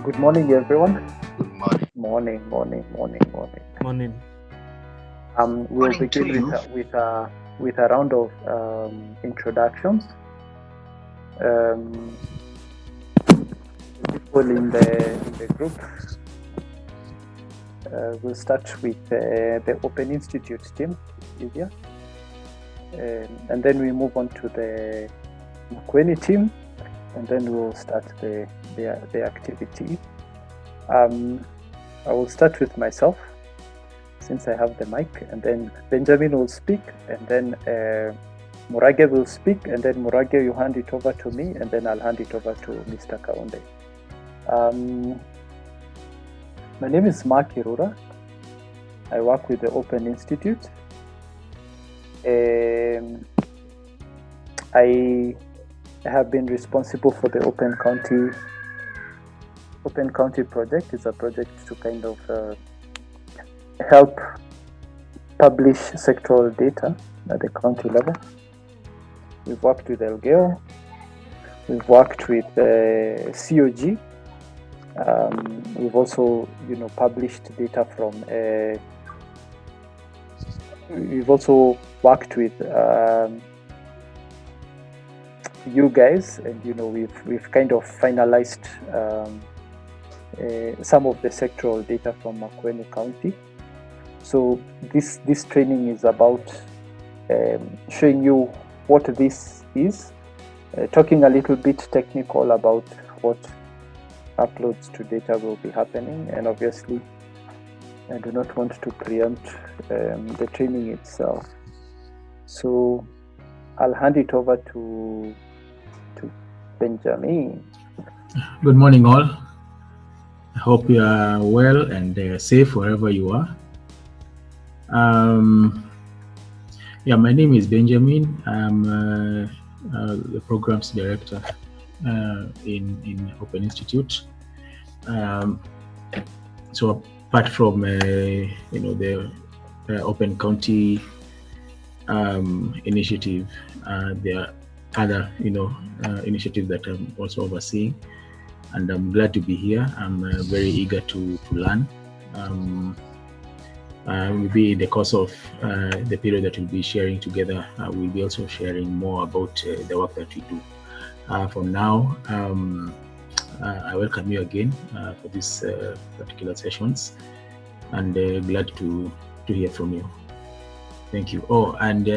Good morning, everyone. Good morning. Morning. Morning. We'll Morning begin to you. with a round of introductions. People in the group. We'll start with the Open Institute team, easier, and then we move on to the Makueni team, and then we'll start the activity. I will start with myself, since I have the mic, and then Benjamin will speak, and then Murage will speak, and then Murage, you hand it over to me, and then I'll hand it over to Mr. Kaunde. My name is Mark Irura. I work with the Open Institute. I have been responsible for the Open County project. It's a project to kind of help publish sectoral data at the county level. We've worked with LGEO. We've worked with COG. We've also, published data from. We've also worked with you guys, and we've kind of finalized some of the sectoral data from Makueni County. So this training is about showing you what this is, talking a little bit technical about what uploads to data will be happening, and obviously I do not want to preempt the training itself. So I'll hand it over to Benjamin. Good morning, all. I hope you are well and safe wherever you are. My name is Benjamin. I'm the programs director in Open Institute. So apart from the Open County initiative, there are other initiatives that I'm also overseeing, and I'm glad to be here. I'm very eager to learn. Maybe in the course of the period that we'll be sharing together, we'll be also sharing more about the work that we do. For now, I welcome you again for these particular sessions, and glad to hear from you. Thank you. And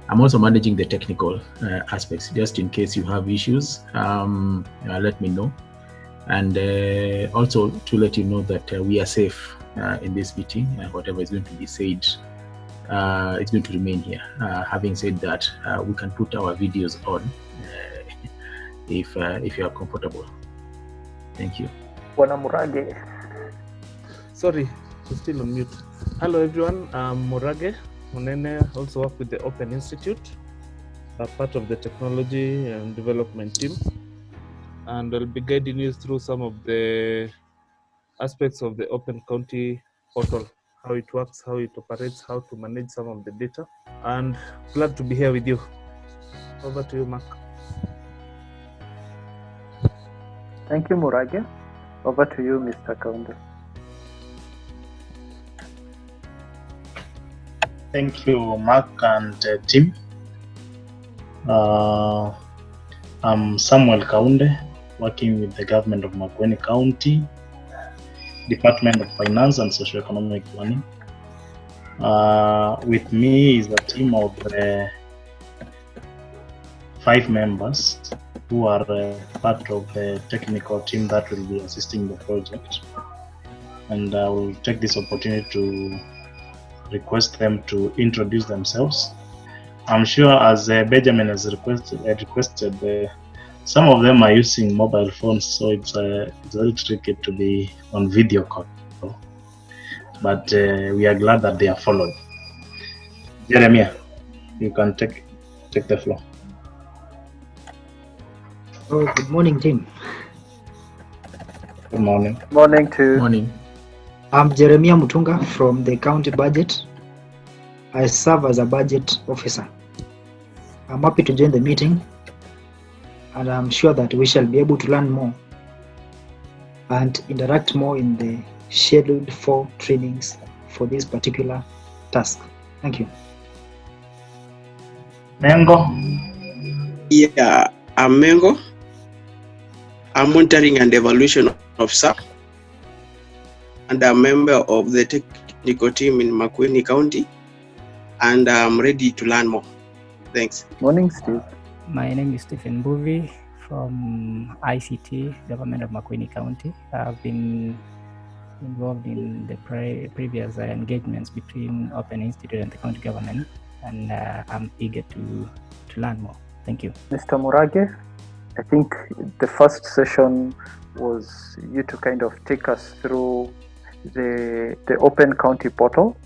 I'm also managing the technical aspects, just in case you have issues. Let me know, and also to let you know that we are safe in this meeting. Whatever is going to be said, it's going to remain here. Having said that, we can put our videos on if you are comfortable. Thank you. Bwana Murage. Sorry, I'm still on mute. Hello everyone, I'm Murage Munene. Also work with the Open Institute, part of the technology and development team, and I'll be guiding you through some of the aspects of the Open County portal, how it works, how it operates, how to manage some of the data, and glad to be here with you. Over to you, Mark. Thank you, Murage. Over to you, Mr. Kaunde. Thank you, Mark and Tim. I'm Samuel Kaunde, working with the government of Makueni County, Department of Finance and Socioeconomic Planning. With me is a team of 5 members who are part of the technical team that will be assisting the project. And I will take this opportunity to request them to introduce themselves. I'm sure, as Benjamin has requested, some of them are using mobile phones, so it's very tricky to be on video call. But we are glad that they are following. Jeremiah, you can take the floor. Good morning, team. Good morning. Morning to. Morning. I'm Jeremiah Mutunga from the county budget. I serve as a budget officer. I'm happy to join the meeting, and I'm sure that we shall be able to learn more and interact more in the scheduled 4 trainings for this particular task. Thank you. Mengo. Yeah, I'm Mengo. I'm monitoring and evaluation officer, and I'm a member of the technical team in Makueni County, and I'm ready to learn more. Thanks. Morning, Steve. My name is Stephen Buvi from ICT, Government of Makueni County. I've been involved in the previous engagements between Open Institute and the county government, and I'm eager to learn more. Thank you. Mr. Murage, I think the first session was you to kind of take us through the Open County portal.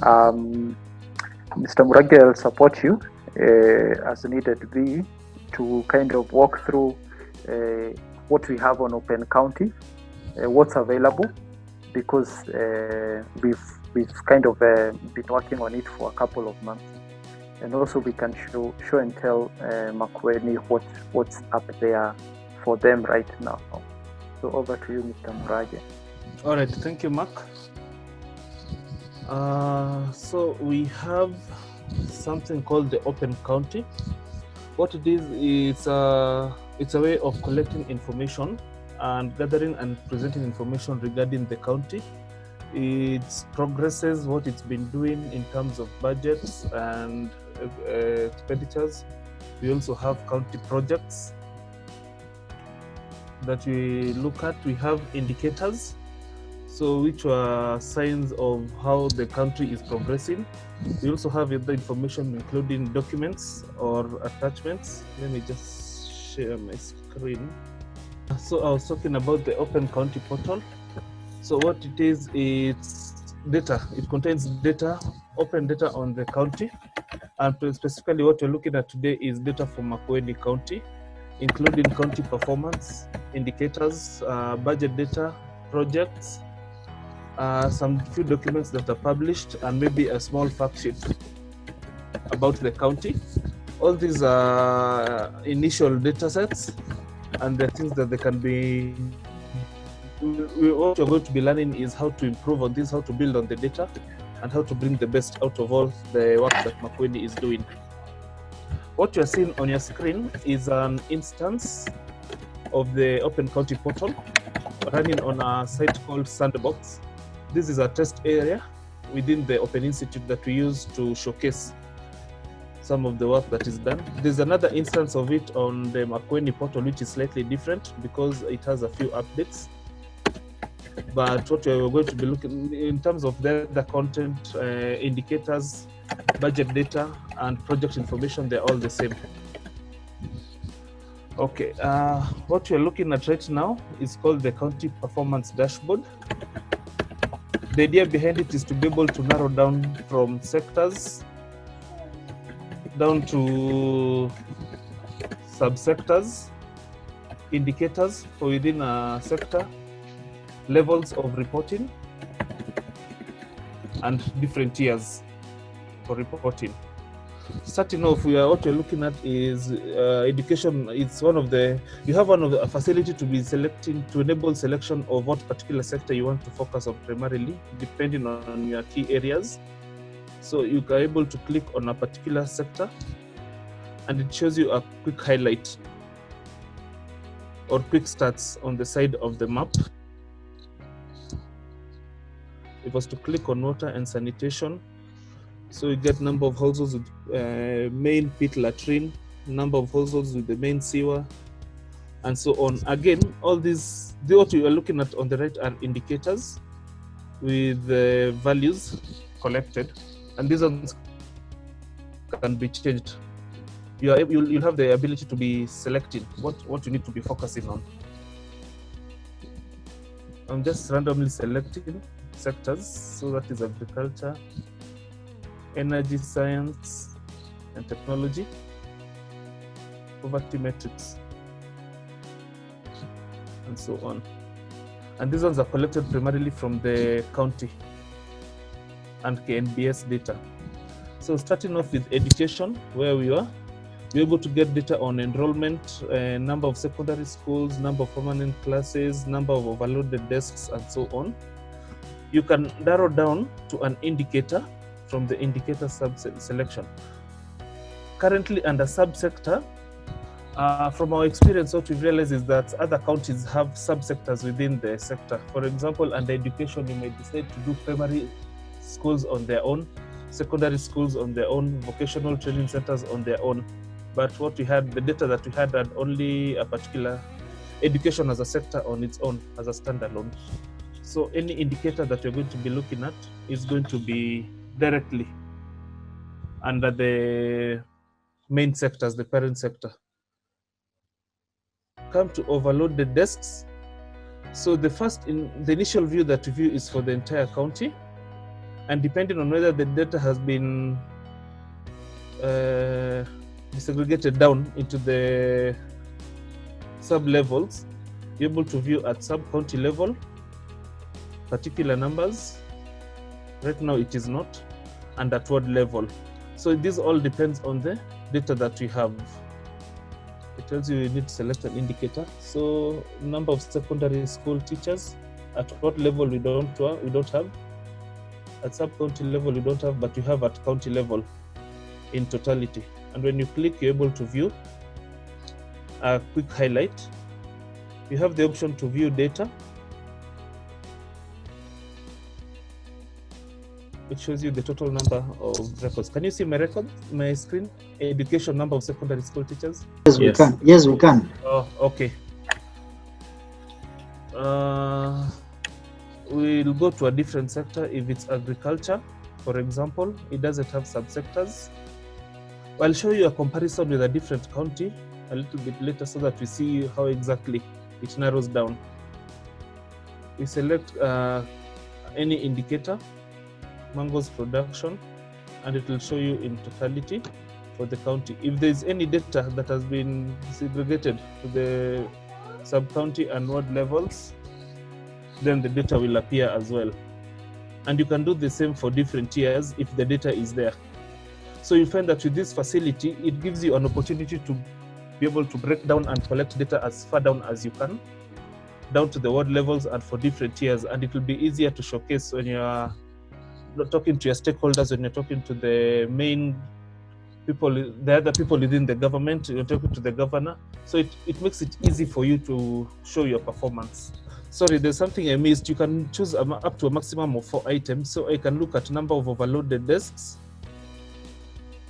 Mr. Murage, I'll support you as needed be to kind of walk through what we have on Open County, what's available, because we've kind of been working on it for a couple of months, and also we can show and tell Makueni what's up there for them right now. So over to you, Mr. Murage. All right, thank you, Mark. So we have something called the Open County. What it is, it's a way of collecting information and gathering and presenting information regarding the county, its progresses, what it's been doing in terms of budgets and expenditures. We also have county projects that we look at. We have indicators, so which are signs of how the country is progressing. We also have other information, including documents or attachments. Let me just share my screen. So I was talking about the Open County portal. So what it is, it's data. It contains data, open data on the county. And specifically what we're looking at today is data from Makueni County, including county performance, indicators, budget data, projects, some few documents that are published, and maybe a small fact sheet about the county. All these are initial data sets, and the things that they can be, what you're going to be learning is how to improve on this, how to build on the data, and how to bring the best out of all the work that Makueni is doing. What you're seeing on your screen is an instance of the Open County portal running on a site called Sandbox. This is a test area within the Open Institute that we use to showcase some of the work that is done. There's another instance of it on the Makueni portal, which is slightly different because it has a few updates. But what we're going to be looking in terms of the content, indicators, budget data, and project information, they're all the same. Okay, what we're looking at right now is called the County Performance Dashboard. The idea behind it is to be able to narrow down from sectors down to subsectors, indicators for within a sector, levels of reporting, and different tiers for reporting. Starting off, what we're looking at is education. It's one of the, you have one of the facility to be selecting, to enable selection of what particular sector you want to focus on primarily, depending on your key areas. So you are able to click on a particular sector, and it shows you a quick highlight or quick stats on the side of the map. If I was to click on water and sanitation, so you get number of households with main pit latrine, number of households with the main sewer, and so on. Again, all these, what you are looking at on the right are indicators with the values collected, and these ones can be changed. You'll have the ability to be selecting what you need to be focusing on. I'm just randomly selecting sectors, so that is agriculture, energy, science and technology, poverty metrics, and so on. And these ones are collected primarily from the county and KNBS data. So starting off with education, where we are, You're able to get data on enrollment, number of secondary schools, number of permanent classes, number of overloaded desks, and so on. You can narrow down to an indicator from the indicator selection. Currently under subsector, from our experience, what we've realized is that other counties have subsectors within the sector. For example, under education, you may decide to do primary schools on their own, secondary schools on their own, vocational training centers on their own. But what we had, the data that we had only a particular education as a sector on its own, as a standalone. So any indicator that you're going to be looking at is going to be directly under the main sectors, the parent sector. Come to overloaded desks. So the initial view that we view is for the entire county, and depending on whether the data has been segregated down into the sub-levels, you're able to view at sub-county level particular numbers. Right now it is not, and at what level. So this all depends on the data that we have. It tells you need to select an indicator. So number of secondary school teachers, at what level we don't have. At sub-county level we don't have, but we have at county level in totality. And when you click, you're able to view a quick highlight. You have the option to view data, which shows you the total number of records. Can you see my screen? Education number of secondary school teachers? Yes, we can. Yes, we can. Oh, okay. We'll go to a different sector. If it's agriculture, for example, it doesn't have subsectors. I'll show you a comparison with a different county a little bit later so that we see how exactly it narrows down. We select any indicator, mangoes production, and it will show you in totality for the county. If there's any data that has been segregated to the sub-county and ward levels, then the data will appear as well. And you can do the same for different tiers if the data is there. So you find that with this facility, it gives you an opportunity to be able to break down and collect data as far down as you can, down to the ward levels and for different tiers. And it will be easier to showcase when you're not talking to your stakeholders, when you're talking to the main people, the other people within the government, you're talking to the governor. So it makes it easy for you to show your performance. Sorry, there's something I missed. You can choose up to a maximum of 4 items. So I can look at number of overloaded desks,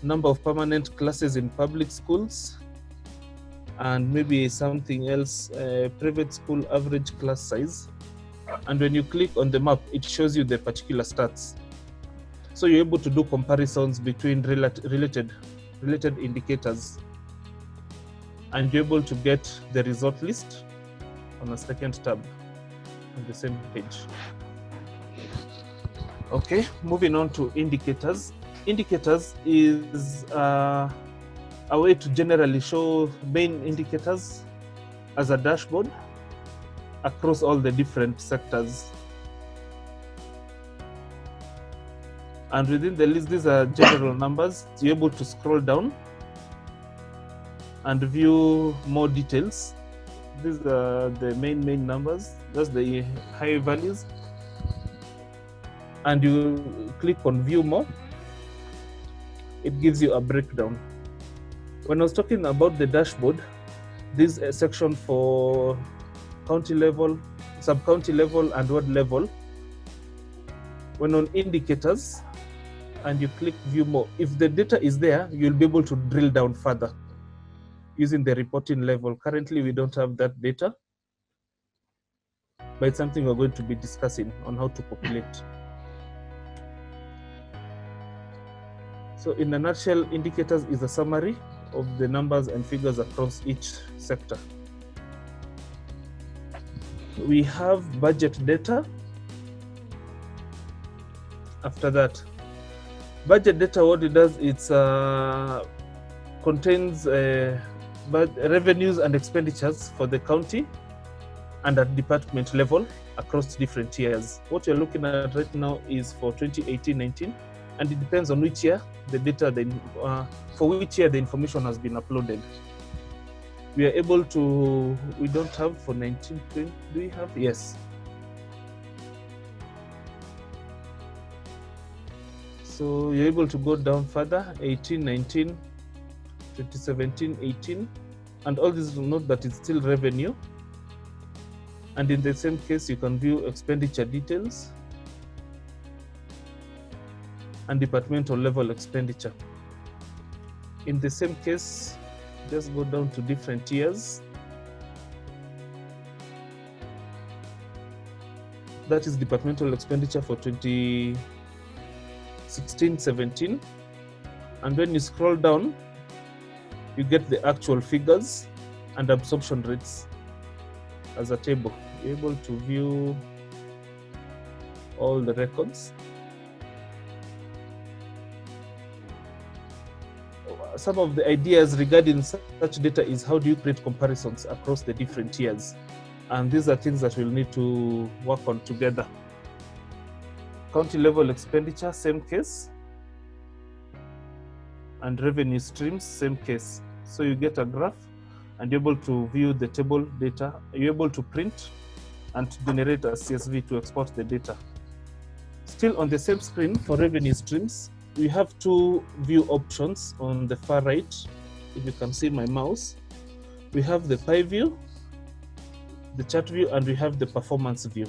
number of permanent classes in public schools, and maybe something else, private school average class size. And when you click on the map, it shows you the particular stats. So you're able to do comparisons between related indicators, and you're able to get the result list on a second tab on the same page. Okay, moving on to indicators. Indicators is a way to generally show main indicators as a dashboard across all the different sectors. And within the list, these are general numbers. You're able to scroll down and view more details. These are the main numbers. That's the high values. And you click on view more. It gives you a breakdown. When I was talking about the dashboard, this is a section for county level, sub-county level, and ward level. When on indicators, and you click view more, if the data is there, you'll be able to drill down further using the reporting level. Currently, we don't have that data, but it's something we're going to be discussing on how to populate. So in a nutshell, indicators is a summary of the numbers and figures across each sector. We have budget data. After that, budget data, what it does, it contains revenues and expenditures for the county and at department level across different tiers. What you're looking at right now is for 2018-19. and it depends on which year the data, for which year the information has been uploaded. We are able to, we don't have for 1920, do we have? Yes. So you're able to go down further, 18, 19, 2017, 18, and all this, note that it's still revenue. And in the same case, you can view expenditure details and departmental level expenditure. In the same case, just go down to different years. That is departmental expenditure for 2016-17. And when you scroll down, you get the actual figures and absorption rates as a table. You're able to view all the records. Some of the ideas regarding such data is how do you create comparisons across the different years? And these are things that we'll need to work on together. County level expenditure, same case. And revenue streams, same case. So you get a graph and you're able to view the table data. You're able to print and to generate a CSV to export the data. Still on the same screen for revenue streams, we have two view options on the far right. If you can see my mouse, we have the pie view, the chart view, and we have the performance view.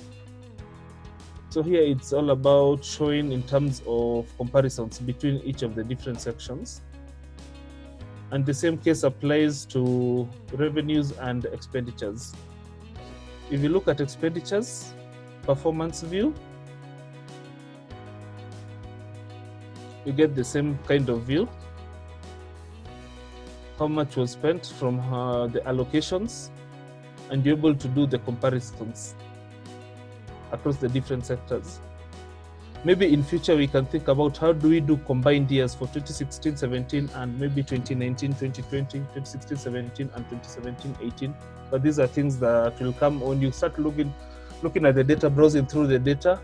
So here it's all about showing in terms of comparisons between each of the different sections. And the same case applies to revenues and expenditures. If you look at expenditures, performance view, you get the same kind of view. How much was spent from the allocations, and you're able to do the comparisons across the different sectors. Maybe in future we can think about how do we do combined years for 2016-17 and maybe 2019-2020, 2016-17 and 2017-18. But these are things that will come when you start looking at the data, browsing through the data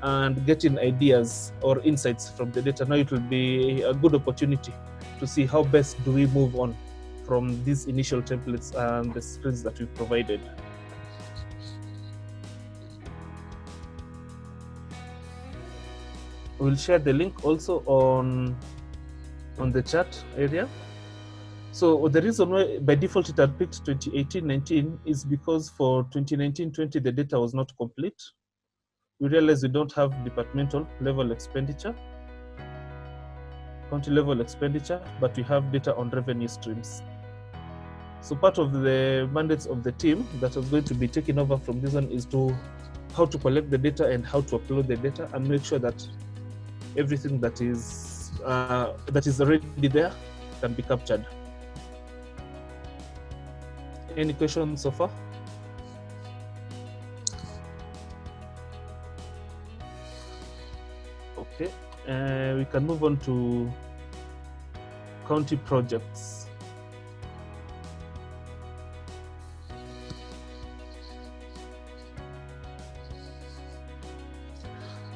and getting ideas or insights from the data. Now it will be a good opportunity to see how best do we move on from these initial templates and the screens that we provided. We'll share the link also on the chat area. So the reason why by default it had picked 2018-19 is because for 2019-20 the data was not complete. We realized we don't have departmental level expenditure, county level expenditure, but we have data on revenue streams. So part of the mandates of the team that was going to be taken over from this one is to how to collect the data and how to upload the data and make sure that everything that is already there can be captured. Any questions so far? Okay, we can move on to county projects.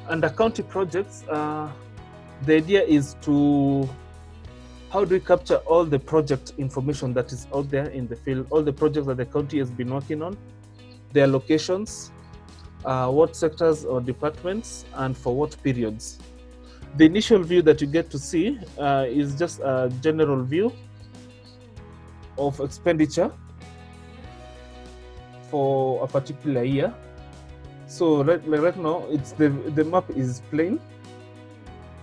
Under county projects, the idea is to how do we capture all the project information that is out there in the field, all the projects that the county has been working on, their locations, what sectors or departments, and for what periods. The initial view that you get to see is just a general view of expenditure for a particular year. So right now, it's the map is plain.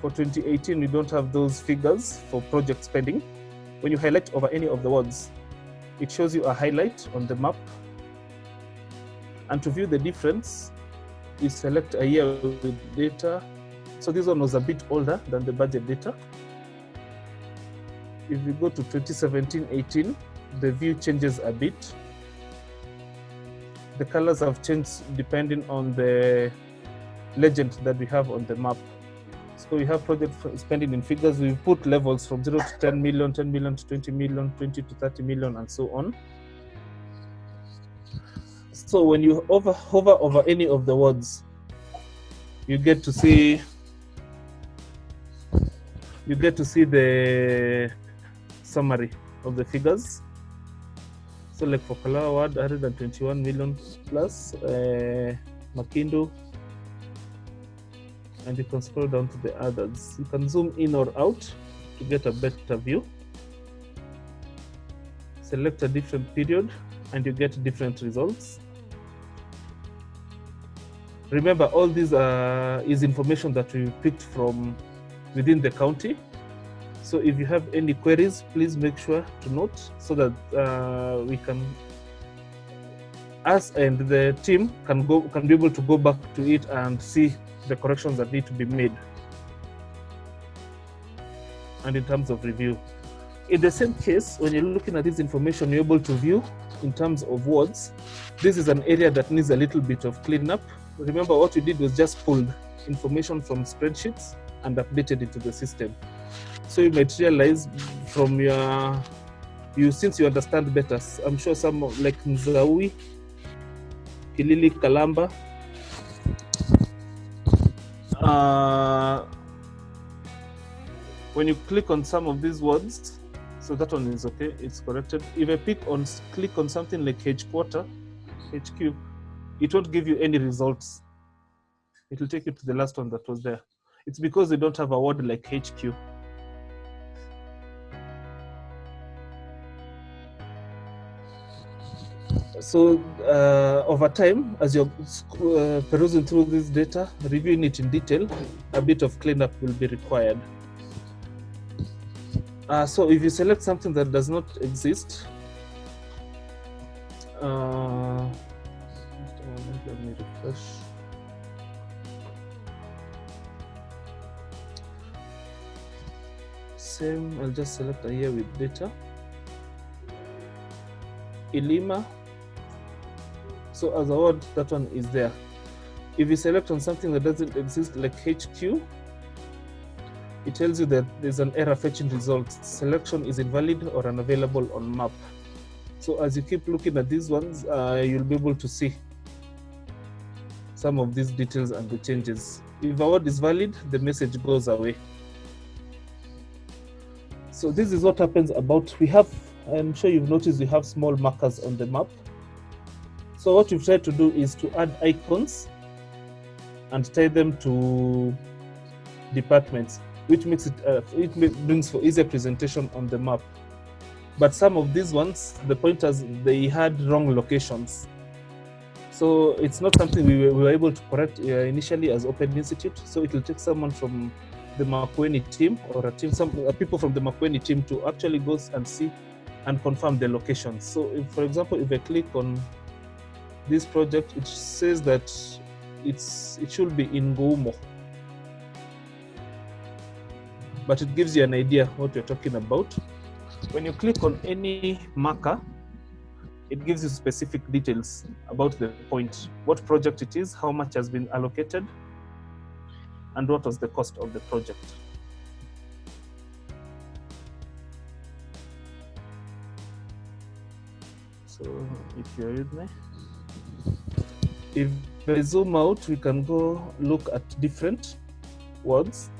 For 2018, we don't have those figures for project spending. When you highlight over any of the words, it shows you a highlight on the map. And to view the difference, you select a year with data. So this one was a bit older than the budget data. If you go to 2017-18, the view changes a bit. The colors have changed depending on the legend that we have on the map. So we have project spending in figures. We've put levels from 0 to 10 million, 10 million to 20 million, 20 to 30 million, and so on. So when you hover over any of the words, you get to see you get to see the summary of the figures. So like for Kalawa Ward, 121 million plus, Makindu, and you can scroll down to the others. You can zoom in or out to get a better view. Select a different period and you get different results. Remember, all these is information that we picked from within the county. So if you have any queries, please make sure to note so that we can, us and the team can be able to go back to it and see the corrections that need to be made. And in terms of review, in the same case, when you're looking at this information, you're able to view in terms of wards. This is an area that needs a little bit of cleanup. Remember, what we did was just pulled information from spreadsheets and updated it to the system. So you might realize from since you understand better, I'm sure some like Nzawi, Kilili, Kalamba, when you click on some of these words, so that one is okay, it's corrected. If I click on something like HQ, it won't give you any results. It will take you to the last one that was there. It's because they don't have a word like HQ. So over time, as you're perusing through this data, reviewing it in detail, a bit of cleanup will be required. So if you select something that does not exist, just a moment, let me refresh. Same, I'll just select a year with data. Ilima. So as a word, that one is there. If you select on something that doesn't exist like HQ, it tells you that there's an error fetching results. Selection is invalid or unavailable on map. So as you keep looking at these ones, you'll be able to see some of these details and the changes. If a word is valid, the message goes away. So this is what happens about, I'm sure you've noticed we have small markers on the map. So what we've tried to do is to add icons and tie them to departments, which makes it brings for easier presentation on the map. But some of these ones, the pointers, they had wrong locations. So it's not something we were able to correct initially as Open Institute. So it will take someone from the Makueni team or a team, some people from the Makueni team to actually go and see and confirm the locations. So if, for example, if I click on this project, it says that it should be in Goumo. But it gives you an idea what we're talking about. When you click on any marker, it gives you specific details about the point, what project it is, how much has been allocated, and what was the cost of the project. So if you're with me, if I zoom out, we can go look at different words.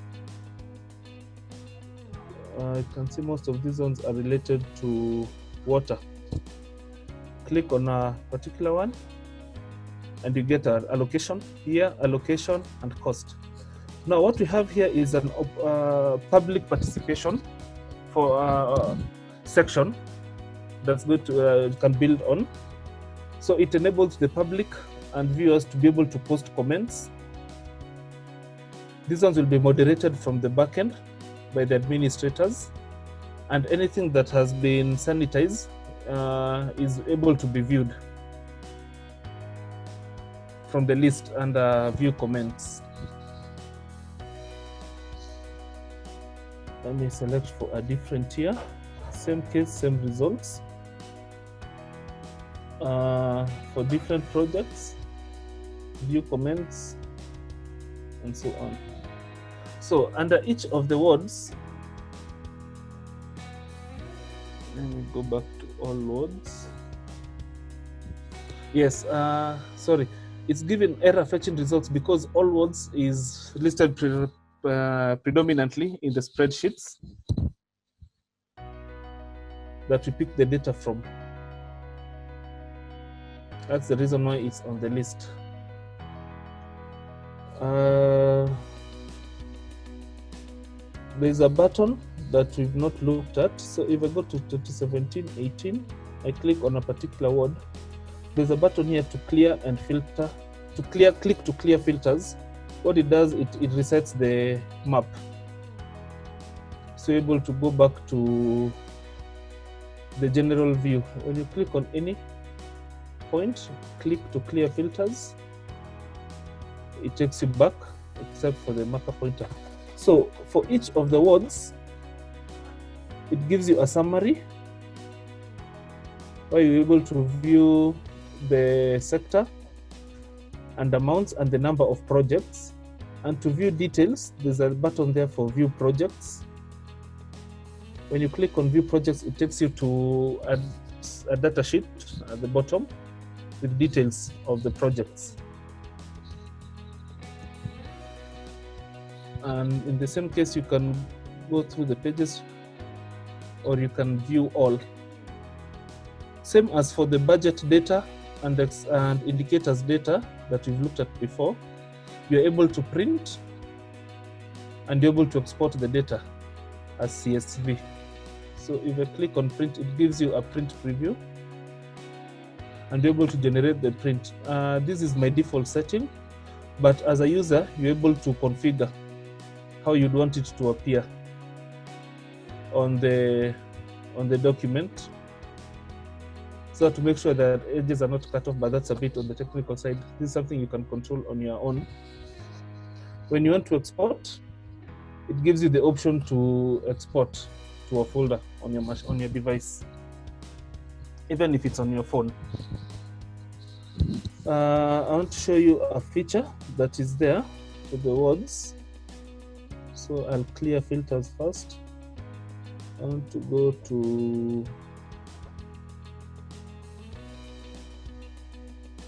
You can see most of these ones are related to water. Click on a particular one and you get an allocation here, allocation and cost. Now what we have here is an public participation for section that's good to you can build on. So it enables the public and viewers to be able to post comments. These ones will be moderated from the backend by the administrators, and anything that has been sanitized is able to be viewed from the list and view comments. Let me select for a different tier. Same case, same results. For different projects, view comments, and so on. So under each of the words, let me go back to all words. Yes, sorry, it's given error fetching results because all words is listed predominantly in the spreadsheets that we pick the data from. That's the reason why it's on the list. There's a button that we've not looked at. So if I go to 2017-18, I click on a particular word. There's a button here to clear and filter, click to clear filters. What it does, it resets the map. So you're able to go back to the general view. When you click on any point, click to clear filters, it takes you back, except for the marker pointer. So for each of the words, it gives you a summary where you're able to view the sector and amounts and the number of projects. And to view details, there's a button there for view projects. When you click on view projects, it takes you to a data sheet at the bottom with details of the projects. And in the same case, you can go through the pages or you can view all. Same as for the budget data and indicators data that we've looked at before, you're able to print and you're able to export the data as CSV. So if I click on print, it gives you a print preview and you're able to generate the print. This is my default setting, but as a user, you're able to configure how you'd want it to appear on the document, so to make sure that edges are not cut off, but that's a bit on the technical side. This is something you can control on your own. When you want to export, it gives you the option to export to a folder on your device, even if it's on your phone. I want to show you a feature that is there for the words. So I'll clear filters first. I want to go to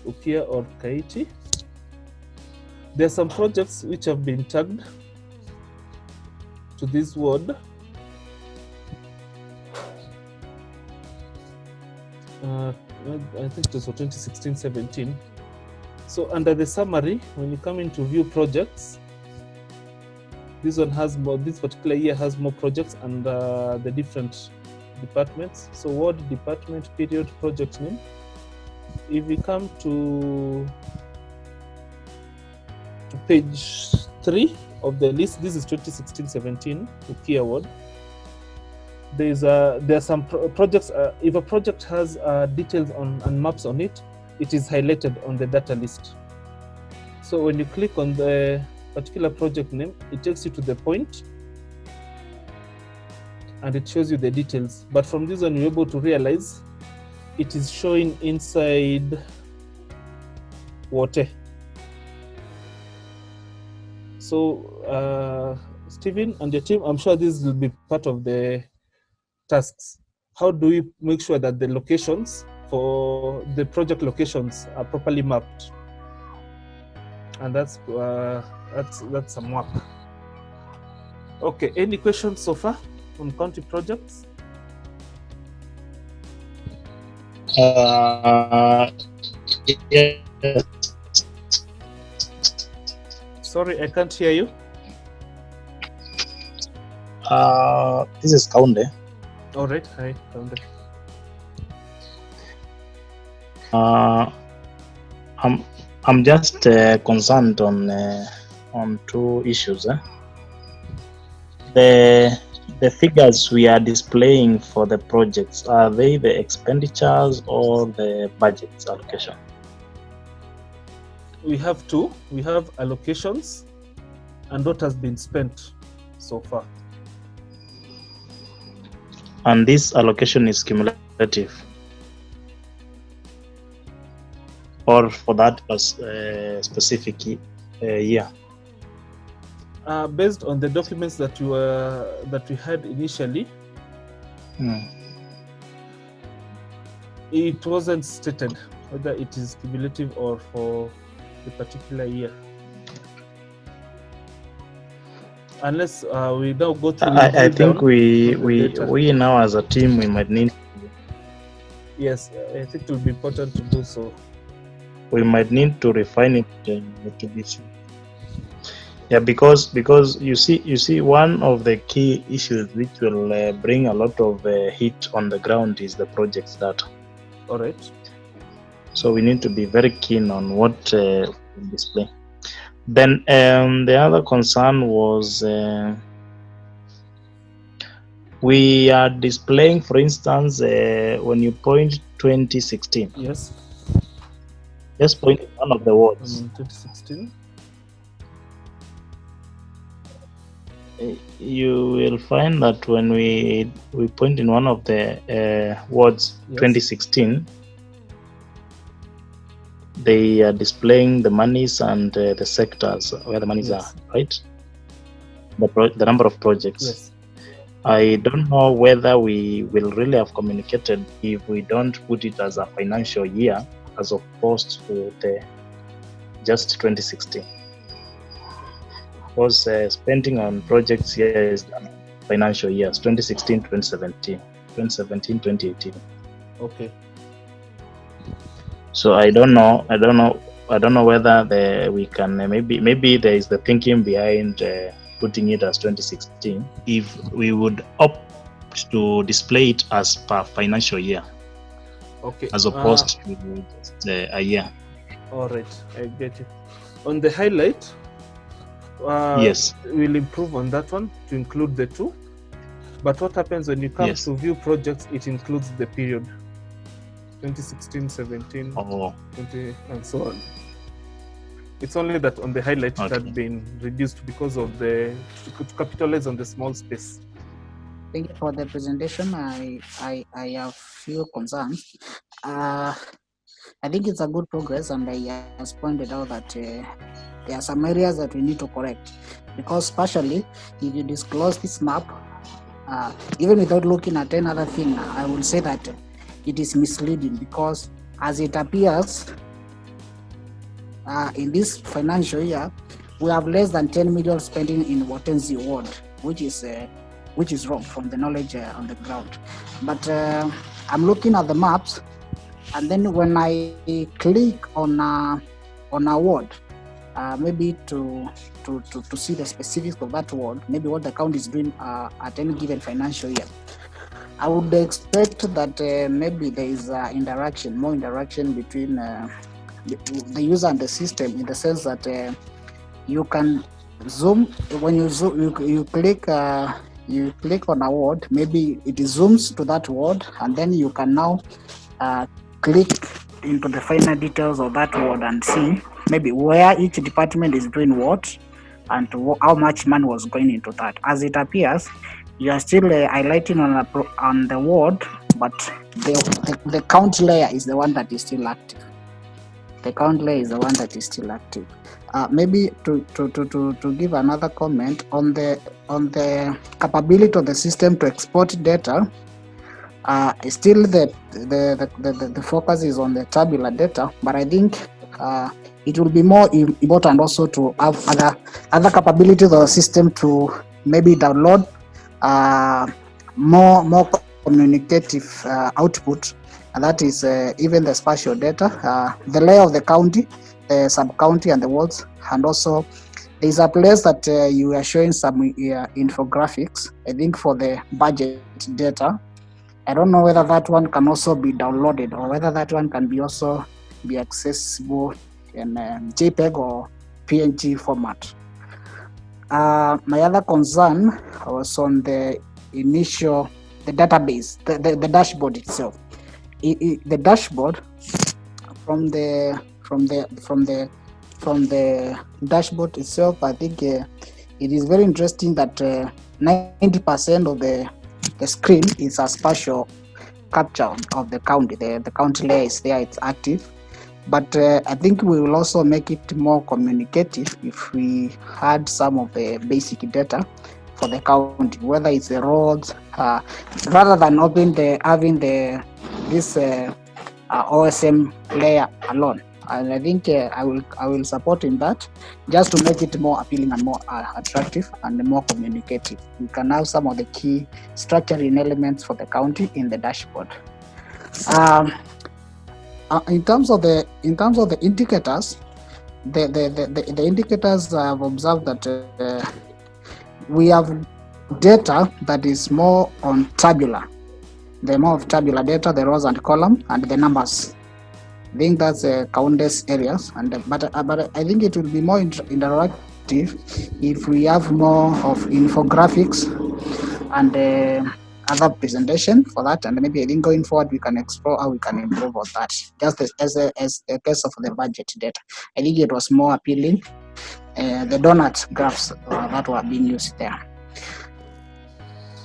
Ukia or Kaiti. There are some projects which have been tagged to this word. I think it was for 2016-17. So under the summary, when you come into view projects, this one has more, this particular year has more projects and the different departments. So word, department, period, project name. If we come to page 3 of the list, this is 2016-17, the key award. There are some projects. If a project has details and maps on it, it is highlighted on the data list. So when you click on the particular project name, it takes you to the point and it shows you the details. But from this one, you're able to realize it is showing inside Wote. So Stephen and your team, I'm sure this will be part of the tasks. How do we make sure that the locations for the project locations are properly mapped? And that's some work. Okay, any questions so far on county projects? Yes. Sorry, I can't hear you. This is Kaunde. All right, hi, Kaunde. I'm just concerned on two issues. The figures we are displaying for the projects, are they the expenditures or the budget's allocation? We have two. We have allocations and what has been spent so far. And this allocation is cumulative, or for that specific year? Based on the documents that we had initially, it wasn't stated whether it is cumulative or for the particular year. unless we now go through. I think the data. we now as a team we might need. Yes, I think it will be important to do so. We might need to refine it to be. Yeah, because you see one of the key issues which will bring a lot of heat on the ground is the project's data. All right. So we need to be very keen on what we display. Then the other concern was we are displaying, for instance, when you point 2016. Yes. Just point one of the words. 2016. You will find that when we point in one of the words, yes, 2016, they are displaying the monies and the sectors where the monies, yes, are, right? The number of projects. Yes. I don't know whether we will really have communicated if we don't put it as a financial year as opposed to the just 2016. Because spending on projects here is financial years 2016, 2017, 2017, 2018. Okay. So I don't know whether we can maybe there is the thinking behind putting it as 2016. If we would opt to display it as per financial year, okay, as opposed to just a year. All right, I get it. On the highlight. Yes, we'll improve on that one to include the two. But what happens when you come, yes, to view projects? It includes the period 2016, 17, 20, and so on. It's only that on the highlight, okay, it had been reduced because of to capitalize on the small space. Thank you for the presentation. I have few concerns. I think it's a good progress, and I has pointed out that there are some areas that we need to correct, because partially if you disclose this map, even without looking at any other thing, I will say that it is misleading, because as it appears in this financial year, we have less than 10 million spending in Watenzi ward, which is wrong from the knowledge on the ground. But I'm looking at the maps, and then when I click on a ward, maybe to see the specifics of that ward, maybe what the county is doing at any given financial year, I would expect that maybe there is more interaction between the user and the system, in the sense that you can zoom. When you zoom, you click on a ward, maybe it zooms to that ward, and then you can now click into the finer details of that ward and see maybe where each department is doing what and how much money was going into that. As it appears, you are still highlighting on the ward, but the count layer is the one that is still active. The count layer is the one that is still active. Maybe to give another comment on the capability of the system to export data. Still the focus is on the tabular data, but I think it will be more important also to have other capabilities of the system to maybe download more communicative output, and that is even the spatial data, the layer of the county, the sub-county and the wards, and also there is a place that you are showing some infographics, I think, for the budget data. I don't know whether that one can also be downloaded, or whether that one can also be accessible in JPEG or PNG format. My other concern was on the database, the dashboard itself. The dashboard from the dashboard itself, I think it is very interesting that 90% of the screen is a spatial capture of the county. The county layer is there, it's active. But I think we will also make it more communicative if we had some of the basic data for the county, whether it's the roads, rather than having this OSM layer alone. and I think I will support in that, just to make it more appealing and more attractive and more communicative. We can have some of the key structuring elements for the county in the dashboard. In terms of the indicators, the indicators I've observed that we have data that is more on tabular. The more of tabular data, the rows and column, and the numbers. I think that's countless areas, but I think it will be more interactive if we have more of infographics and other presentation for that, and maybe I think going forward we can explore how we can improve on that. Just as a case of the budget data, I think it was more appealing. The donut graphs that were being used there.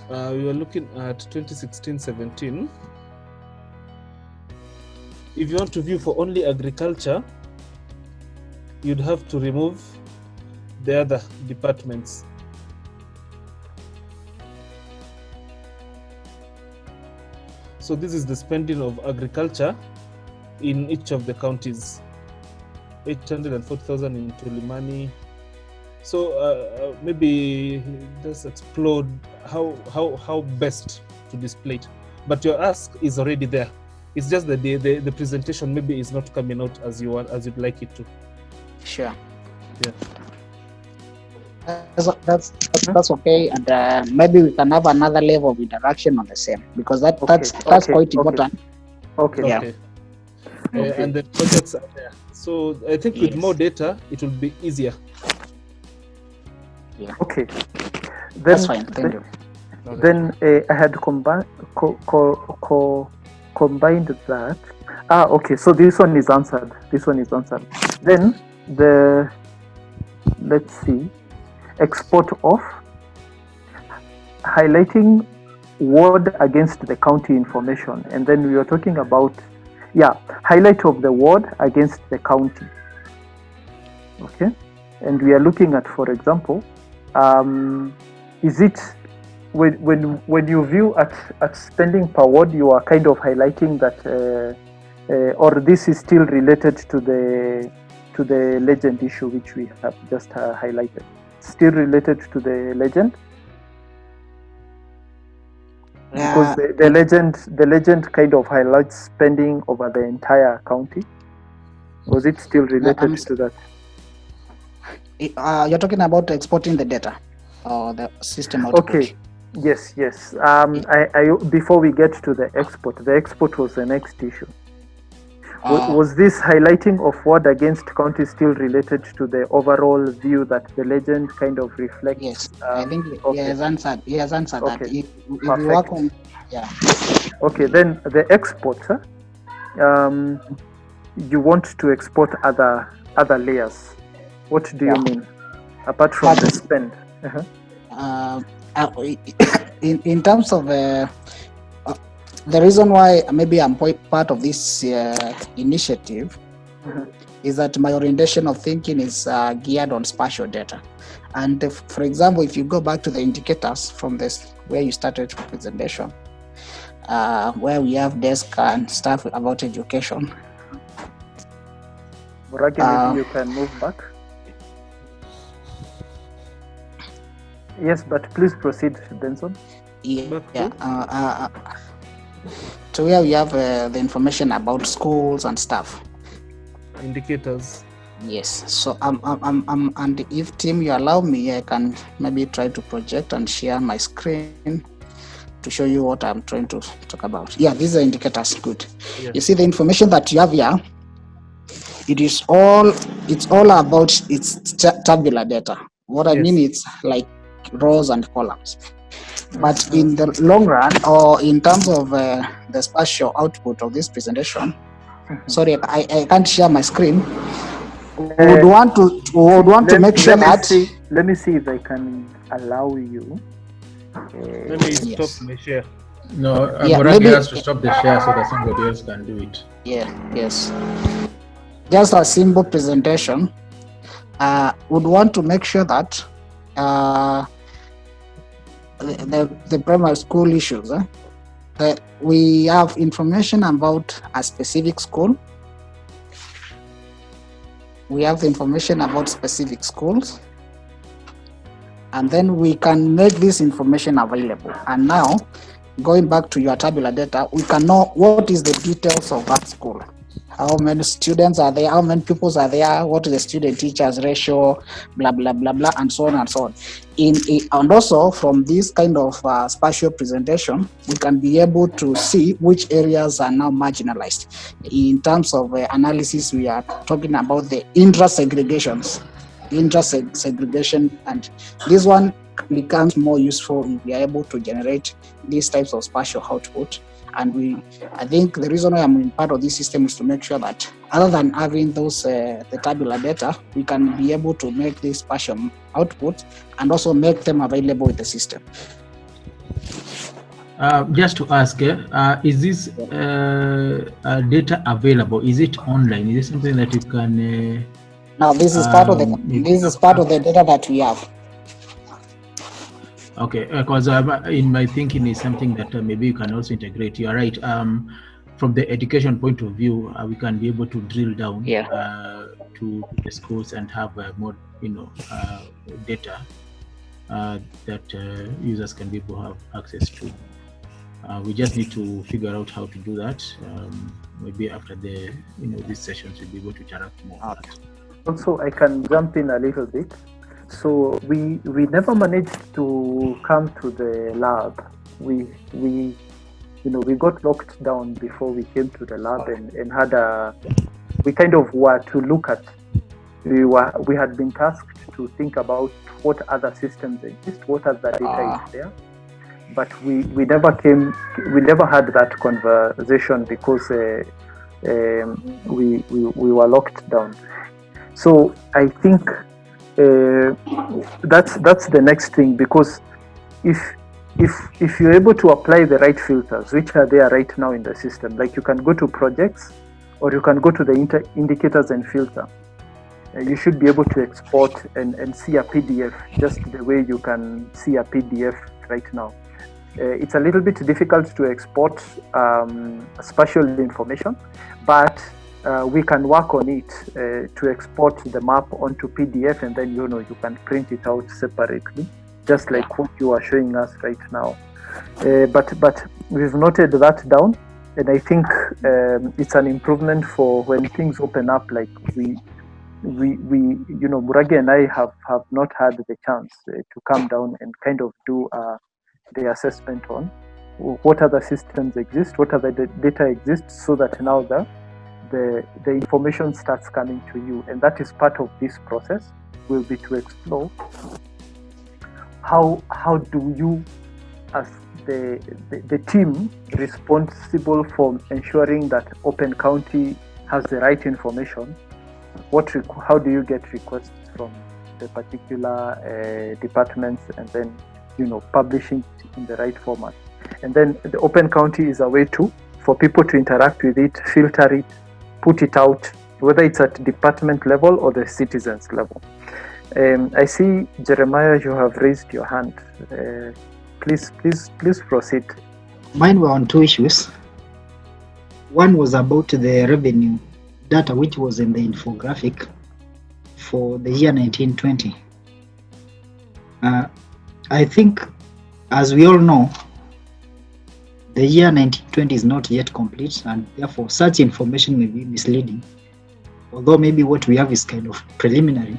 We were looking at 2016-17. If you want to view for only agriculture, you'd have to remove the other departments. So this is the spending of agriculture in each of the counties. 840,000 in Tulimani. So maybe just explore how best to display it. But your ask is already there. It's just that the presentation maybe is not coming out as you'd like it to. Sure. Yeah. That's okay, and maybe we can have another level of interaction on the same, because that's quite important. Okay. Yeah. Okay. And the projects are there. So I think with more data, it will be easier. Yeah. Okay. That's fine. Thank you. Then I had combined that. Okay. So this one is answered. Then let's see. Export of highlighting ward against the county information, and then we are talking about highlight of the ward against the county. Okay, and we are looking at, for example, is it when you view at spending per ward, you are kind of highlighting that, or this is still related to the legend issue which we have just highlighted. Still related to the legend, because the legend kind of highlights spending over the entire county. Was it still related to that? You're talking about exporting the data or the system output. Okay. Yes. I before we get to the export was the next issue. Was this highlighting of ward against county still related to the overall view that the legend kind of reflects? Yes, I think he has answered. He has answered that. Okay. If you work on, Okay, then the export. You want to export other layers. What do you mean, apart from the spend? In terms of the reason why maybe I'm part of this initiative is that my orientation of thinking is geared on spatial data. And for example, if you go back to the indicators from this, where you started your presentation, where we have desk and stuff about education. Murage, maybe you can move back. Yes, but please proceed, Benson. So here we have the information about schools and stuff. Indicators. Yes. So and if Tim, you allow me, I can maybe try to project and share my screen to show you what I'm trying to talk about. Yeah, these are indicators. Good. Yes. You see the information that you have here. It's all about its tabular data. What I mean, it's like rows and columns. But in the long run, or in terms of the spatial output of this presentation, sorry, I can't share my screen. Would want to make sure that. Let me see if I can allow you. Let me stop my share. No, Murage has to stop the share so that somebody else can do it. Yes. Just a simple presentation. Would want to make sure that the primary school issues, that we have information about a specific school, we have the information about specific schools, and then we can make this information available. And now, going back to your tabular data, we can know what is the details of that school. How many students are there? How many pupils are there? What is the student-teachers ratio? Blah, blah, blah, blah, and so on and so on. And also, from this kind of spatial presentation, we can be able to see which areas are now marginalized. In terms of analysis, we are talking about the intra-segregation, and this one becomes more useful if we are able to generate these types of spatial output. And I think the reason why I'm in part of this system is to make sure that other than having those the tabular data, we can be able to make these spatial outputs and also make them available in the system. Just to ask, is this data available? Is it online? Is it something that you can? Now, this is part of the data that we have. Okay, because in my thinking is something that maybe you can also integrate. You are right. From the education point of view, we can be able to drill down to the schools and have more, data that users can be able to have access to. We just need to figure out how to do that. Maybe after the these sessions, we'll be able to interact more. Okay. Also, I can jump in a little bit. So we never managed to come to the lab. We got locked down before we came to the lab and had we kind of were to look at. We had been tasked to think about what other systems exist, what other data is there, but we never had that conversation because we were locked down. So I think that's the next thing, because if you're able to apply the right filters, which are there right now in the system, like you can go to projects or you can go to the indicators and filter, you should be able to export and see a PDF just the way you can see a PDF right now. It's a little bit difficult to export spatial information, but we can work on it to export the map onto PDF, and then you can print it out separately, just like what you are showing us right now. But we've noted that down, and I think it's an improvement for when things open up. Like we Murage and I have not had the chance to come down and kind of do the assessment on what other systems exist, what other data exists, so that now the information starts coming to you. And that is part of this process, will be to explore how do you, as the team responsible for ensuring that Open County has the right information, how do you get requests from the particular departments, and then publishing it in the right format. And then the Open County is a way for people to interact with it, filter it, put it out, whether it's at department level or the citizens level. I see, Jeremiah, you have raised your hand. Please proceed. Mine were on two issues. One was about the revenue data, which was in the infographic for the year 1920. I think, as we all know, the year 1920 is not yet complete, and therefore such information may be misleading, although maybe what we have is kind of preliminary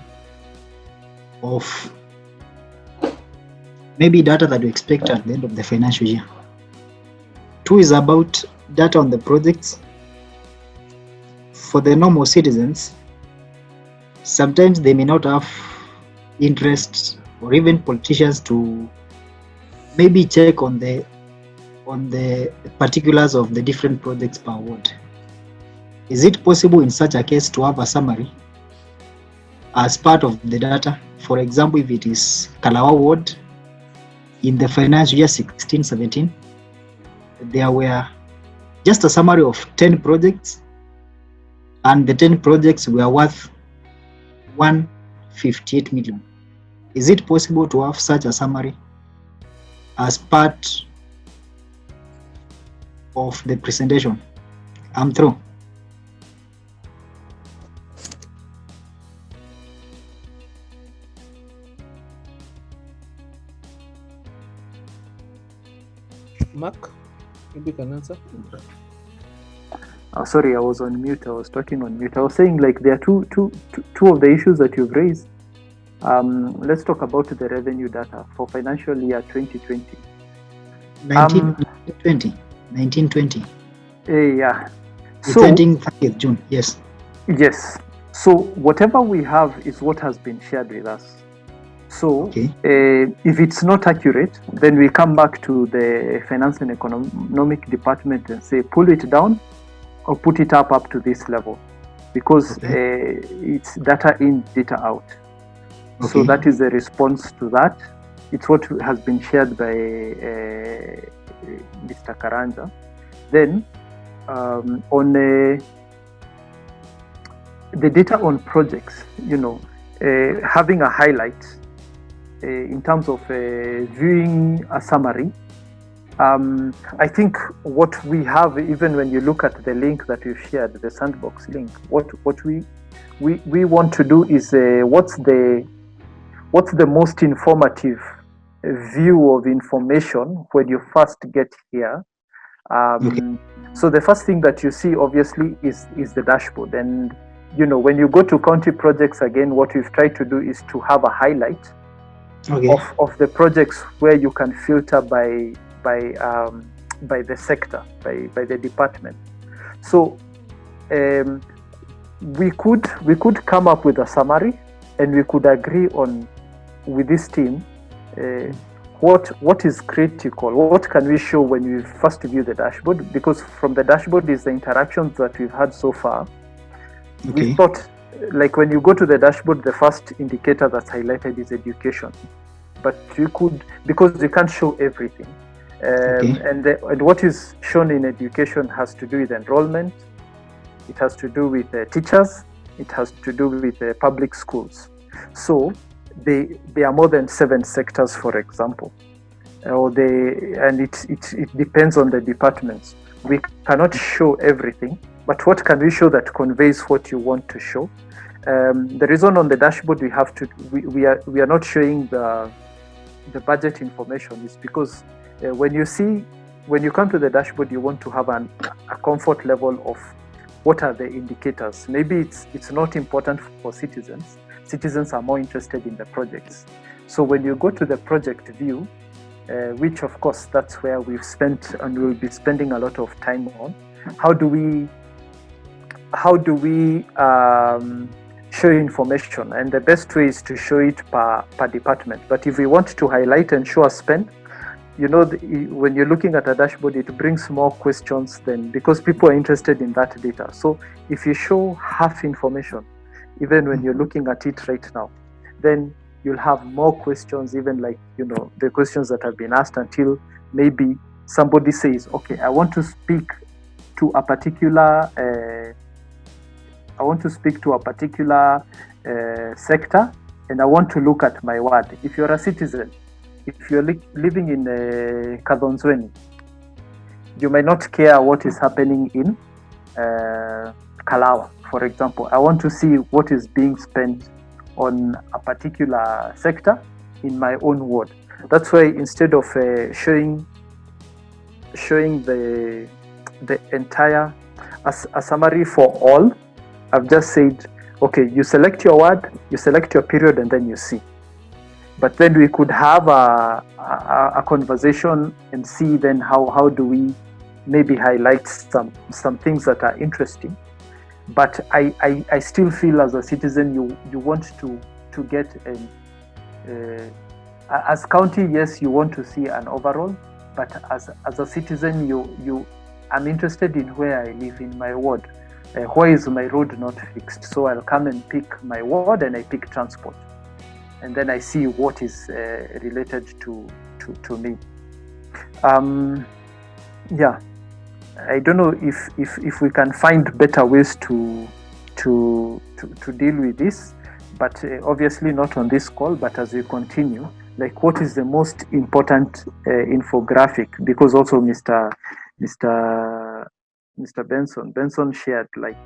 of maybe data that we expect at the end of the financial year. Two is about data on the projects. For the normal citizens, sometimes they may not have interest, or even politicians, to maybe check on the particulars of the different projects per ward. Is it possible in such a case to have a summary as part of the data? For example, if it is Kalawa ward, in the financial year 16-17, there were just a summary of 10 projects, and the 10 projects were worth 158 million. Is it possible to have such a summary as part of the presentation? I'm through. you can answer. Sorry, I was on mute. I was talking on mute. I was saying, like, there are two of the issues that you've raised. Let's talk about the revenue data for financial year 2020. 1920. Yeah. So, ending 30th June, yes. Yes. So whatever we have is what has been shared with us. So if it's not accurate, then we come back to the Finance and Economic Department and say, pull it down or put it up to this level, because it's data in, data out. So that is the response to that. It's what has been shared by Mr. Karanja. Then on the data on projects, having a highlight in terms of viewing a summary. I think what we have, even when you look at the link that we've shared, the sandbox link, what we want to do is what's the most informative view of information when you first get here. So the first thing that you see, obviously, is the dashboard. And when you go to county projects, again, what we've tried to do is to have a highlight of the projects where you can filter by the sector, by the department. So we could come up with a summary, and we could agree on with this team what is critical, what can we show when we first view the dashboard, because from the dashboard is the interactions that we've had so far. We thought, like, when you go to the dashboard, the first indicator that's highlighted is education, but you could, because you can't show everything. And what is shown in education has to do with enrollment, it has to do with teachers, it has to do with public schools. So there are more than 7 sectors, for example, and it depends on the departments. We cannot show everything, but what can we show that conveys what you want to show? The reason on the dashboard we are not showing the budget information is because when you come to the dashboard, you want to have a comfort level of what are the indicators. Maybe it's not important for citizens. Citizens are more interested in the projects. So when you go to the project view, which of course that's where we've spent and will be spending a lot of time on, how do we show information? And the best way is to show it per department. But if we want to highlight and show a spend, when you're looking at a dashboard, it brings more questions then, because people are interested in that data. So if you show half information, even when you're looking at it right now, then you'll have more questions, even like, the questions that have been asked, until maybe somebody says, okay, I want to speak to a particular sector, and I want to look at my ward. If you're a citizen, if you're living in Kadhonzweni, you may not care what is happening in Kalawa, for example. I want to see what is being spent on a particular sector in my own ward. That's why instead of showing the entire a summary for all, I've just said, okay, you select your word, you select your period, and then you see. But then we could have a conversation and see then how do we maybe highlight some things that are interesting. But I still feel, as a citizen, you want to get as county, yes, you want to see an overall, but as a citizen, I'm interested in where I live in my ward. Why is my road not fixed? So I'll come and pick my ward, and I pick transport, and then I see what is related to me. Yeah, I don't know if we can find better ways to deal with this, but obviously not on this call. But as we continue, like, what is the most important infographic? Because also Mr. Benson shared, like,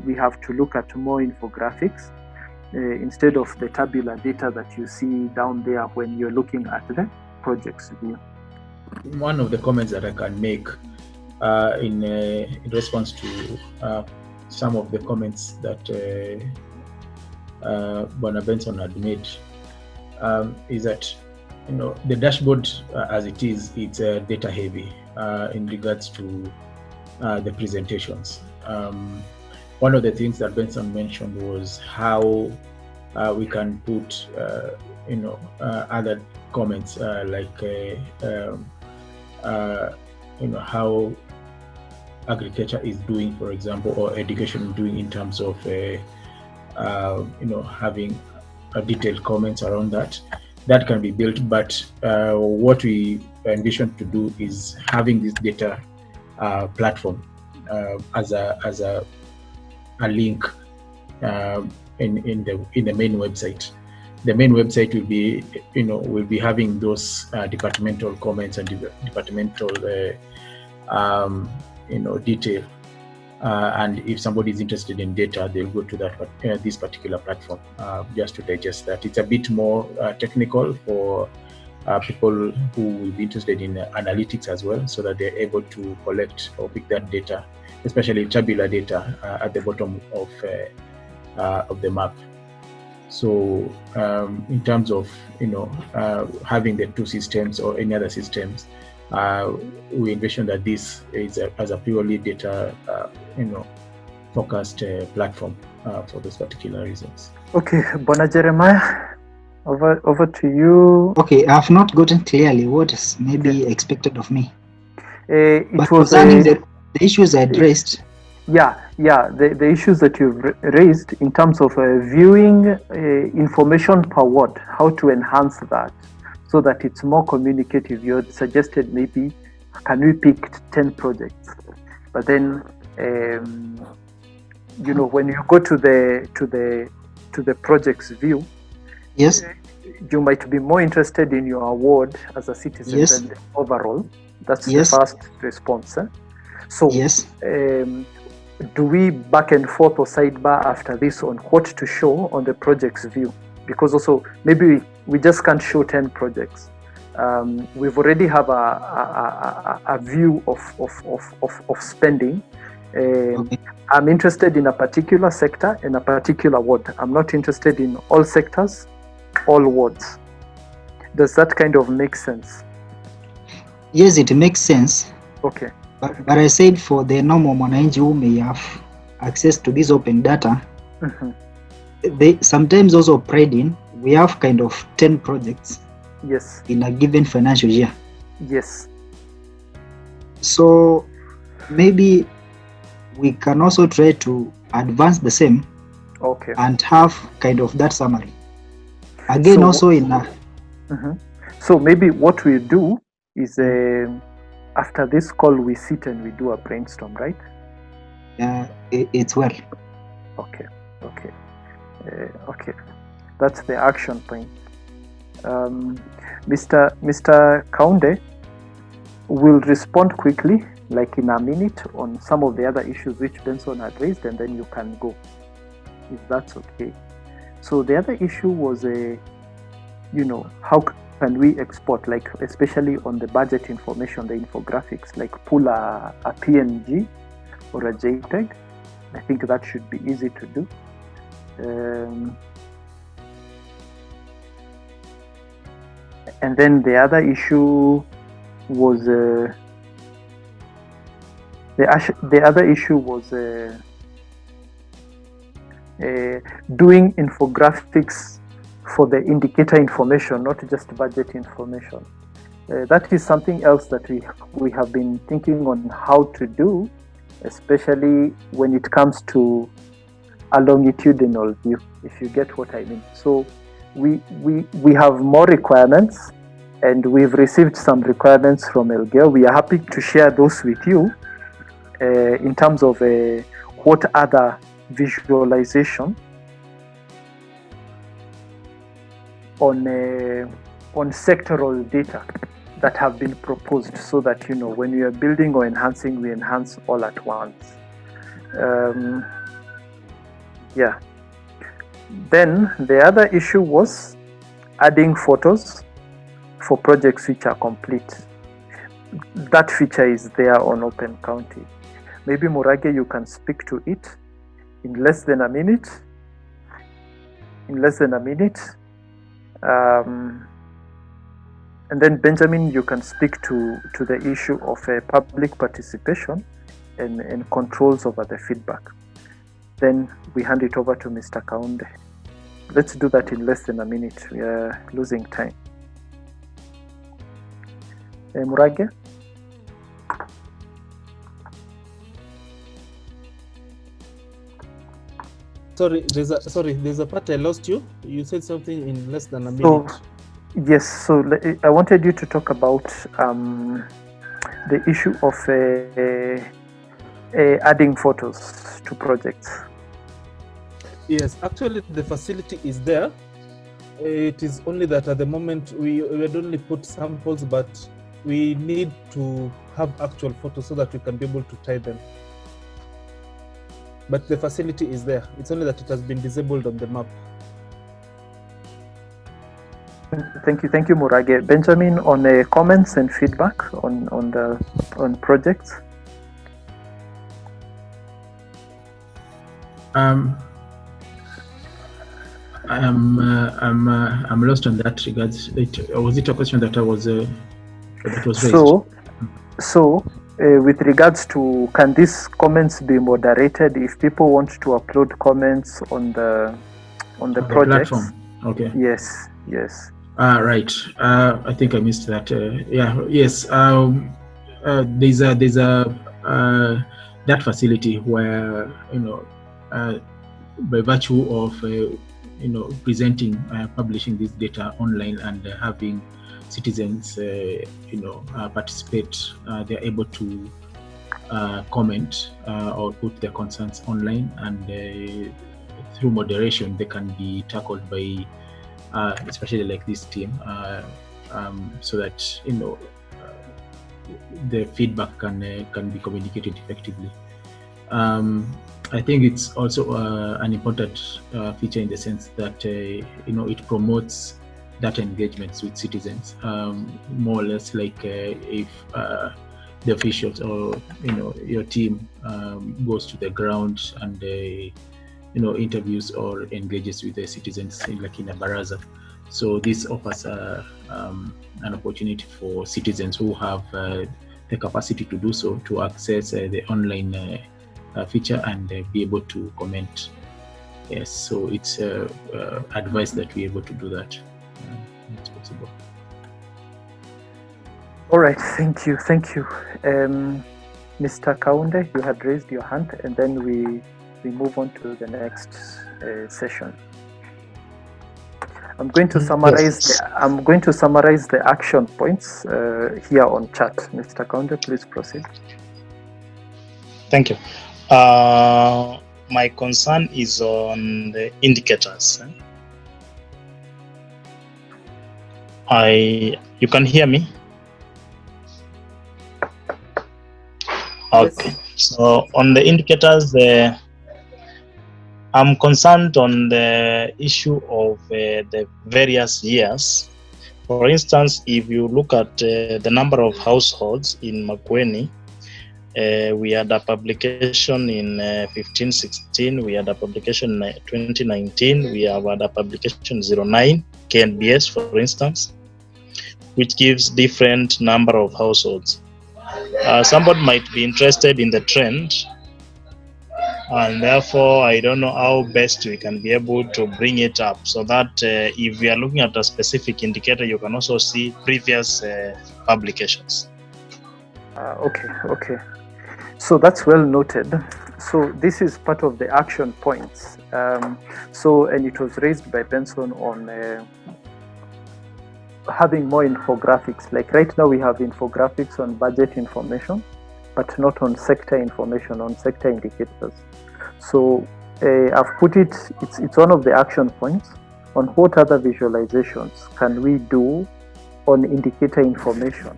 we have to look at more infographics instead of the tabular data that you see down there when you're looking at the projects view. One of the comments that I can make in response to some of the comments that Bwana Benson had made, is that the dashboard as it is, it's data heavy in regards to the presentations. One of the things that Benson mentioned was how we can put other comments like how agriculture is doing, for example, or education is doing in terms of having detailed comments around that. That can be built, but what we envision to do is having this data platform as a link in the main website. The main website will be having those departmental comments and departmental detail. And if somebody is interested in data, they'll go to that this particular platform just to digest that. It's a bit more technical for people who will be interested in analytics as well, so that they're able to collect or pick that data, especially tabular data at the bottom of the map. So in terms of having the two systems or any other systems, we envision that this is as a purely data focused platform for those particular reasons. Okay, Bwana Jeremiah, over to you. Okay, I have not gotten clearly what is maybe expected of me. It was the issues I addressed. The issues that you've raised in terms of viewing information per word, how to enhance that so that it's more communicative. You had suggested maybe, can we pick 10 projects? But then, when you go to the projects view, yes, you might be more interested in your award as a citizen yes, than the overall. That's yes, the first response. So, yes. Do we back and forth or sidebar after this on what to show on the project's view? Because also maybe we just can't show 10 projects. We've already have a view of spending. Okay. I'm interested in a particular sector and a particular ward. I'm not interested in all sectors, all wards. Does that kind of make sense? Yes, it makes sense. Okay. But I said for the normal mwananchi who may have access to this open data, they sometimes also pride in, we have kind of 10 projects, yes, in a given financial year. Yes. So maybe we can also try to advance the same, okay, and have kind of that summary. Again, so, also in a... So maybe what we do is after this call, we sit and we do a brainstorm, right? It's well. Okay. That's the action point. Mr. Kaunde will respond quickly, like in a minute, on some of the other issues which Benson had raised, and then you can go, if that's okay. So the other issue was, how can we export, like especially on the budget information, the infographics, like pull a PNG or a JPEG. I think that should be easy to do. And then the other issue was doing infographics for the indicator information, not just budget information. That is something else that we have been thinking on how to do, especially when it comes to a longitudinal view, if you get what I mean. So we have more requirements, and we've received some requirements from Elgeo. We are happy to share those with you in terms of what other visualization on sectoral data that have been proposed, so that when we are building or enhancing, we enhance all at once. Then the other issue was adding photos for projects which are complete. that feature is there on Open County. Maybe Murage, you can speak to it in less than a minute. And then Benjamin, you can speak to the issue of public participation and controls over the feedback. Then we hand it over to Mr. Kaunde. Let's do that in less than a minute. We are losing time. Murage? Sorry, there's a part I lost you. You said something in less than a minute. Yes, so I wanted you to talk about the issue of adding photos to projects. Yes, actually the facility is there. It is only that at the moment we had only put samples, but we need to have actual photos so that we can be able to tie them. But the facility is there. It's only that it has been disabled on the map. Thank you, Murage. Benjamin, on comments and feedback on projects. I'm lost on that regards. Was it a question that was raised? So with regards to, can these comments be moderated if people want to upload comments on the project platform? Okay. Yes. Right. I think I missed that. Yes. There's a that facility where by virtue of presenting, publishing this data online and having citizens participate, they're able to comment or put their concerns online, and through moderation they can be tackled by especially like this team, so that the feedback can be communicated effectively. I think it's also an important feature in the sense that it promotes data engagements with citizens, more or less like if the officials or your team goes to the ground and interviews or engages with the citizens in a baraza. So this offers an opportunity for citizens who have the capacity to do so to access the online feature and be able to comment. Yes, so it's advised that we're able to do that. It's possible. All right, thank you. Mr. Kaunde, you had raised your hand, and then we move on to the next session. I'm going to summarize. Yes. I'm going to summarize the action points here on chat. Mr. Kaunde, please proceed. Thank you. My concern is on the indicators. You can hear me? Okay. Yes. So on the indicators, I'm concerned on the issue of the various years. For instance, if you look at the number of households in Makueni, we had a publication in 15-16, we had a publication in 2019, we have had a publication 09, KNBS for instance, which gives different number of households. Somebody might be interested in the trend, and therefore I don't know how best we can be able to bring it up so that if we are looking at a specific indicator, you can also see previous publications. Okay. So that's well noted. So this is part of the action points. And it was raised by Benson on having more infographics. Like right now we have infographics on budget information, but not on sector information, on sector indicators. So I've put it's one of the action points on what other visualizations can we do on indicator information.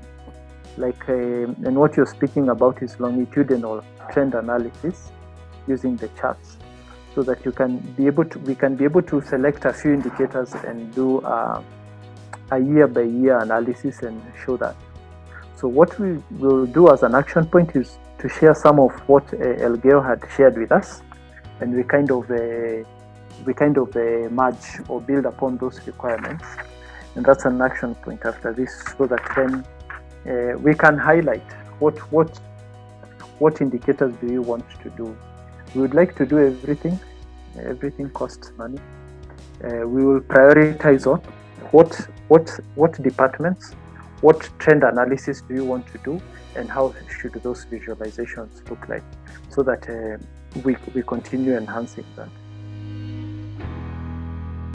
Like, and what you're speaking about is longitudinal trend analysis using the charts, so that we can be able to select a few indicators and do a year by year analysis and show that. So what we will do as an action point is to share some of what Elgeo had shared with us, and we kind of merge or build upon those requirements, and that's an action point after this, so that then we can highlight what indicators do you want to do. We would like to do everything. Everything costs money. We will prioritize on what departments, what trend analysis do you want to do, and how should those visualizations look like, so that we continue enhancing that.